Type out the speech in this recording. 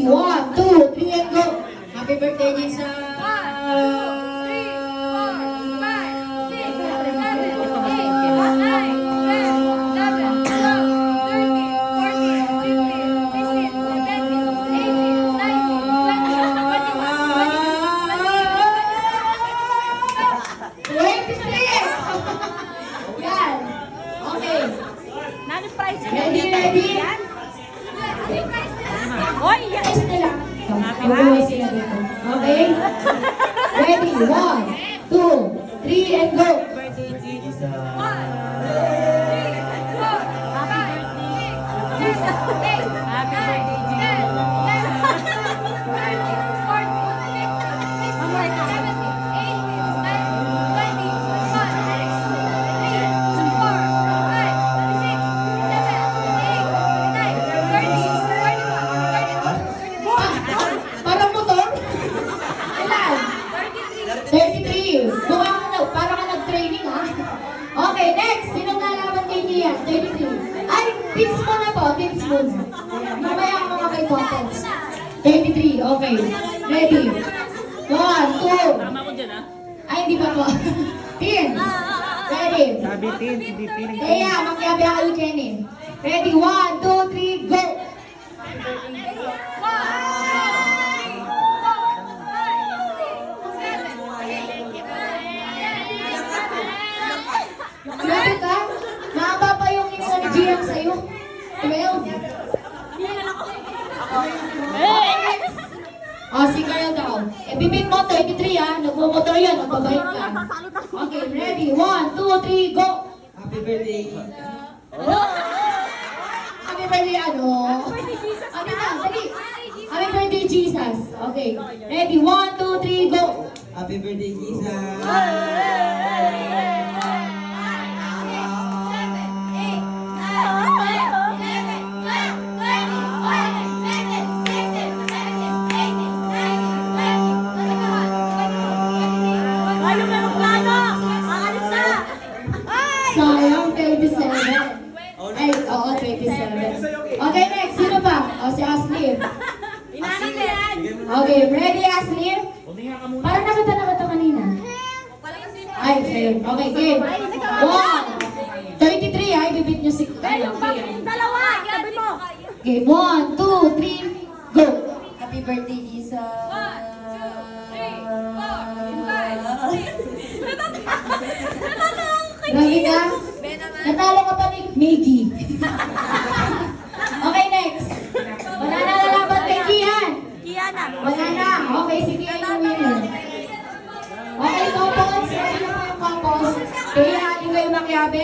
Ready? 1, 2, 3, and go! Happy birthday, Lisa! 23! Yan! Okay. Ready, ready? Hoy, yan. Yes nila. Mabuhay sila dito. Okay? Ready? 1, 2, 3, and go! Parang motor? Ilan? 33. Mukha ka na, parang ka nag-training ha? Okay, next. Sinong lalaban kay Kian? 33. Ay, tips mo na po. Tips mo na. Mamaya ako mga kay Poppets. 33. Okay. Ready? 1, 2. Tama ko dyan, ah. Ay, hindi pa po. Tin. Ready? Sabi, tin, hindi tin. Kaya, magkabi ako Kenny. Ready? 1, 2, 3, go! Grabe ka? Mahaba pa yung isa ni Gian sa'yo. 12. O, si Carl daw. Bibig mo, 33 ha. Nagmumotor yan. Nagbabayad ka. Okay, ready? 1, 2, 3, go! Happy birthday! Ano? Happy birthday, ano? Ano na? Dali. Happy birthday, Jesus. Okay. Ready? 1, 2, 3, go! Happy birthday, Kisa! Ayaw na ng plano! Aalis na! Sayang, 27. Ay, oo, 27. Okay, next. Sino pa? O, si Aslir. Inaanap na yan! Okay, ready, Aslir? Parang nakita na ba ito kanina? Ay, sa'yo. Okay, game. 1, 33, ay, bibit nyo si... Yung dalawa! Sabi mo! Okay, 1, 2, 3, go! Happy birthday, Lisa! Grabe ka? Natalo ka pa ni Maggie. Okay, next. Wala na lalaban kay Kian. Kiana! Wala na. Okay, si Kian yung winner. Okay, couples. Ready na kayo, couples. Kaya natin kayo makyabe.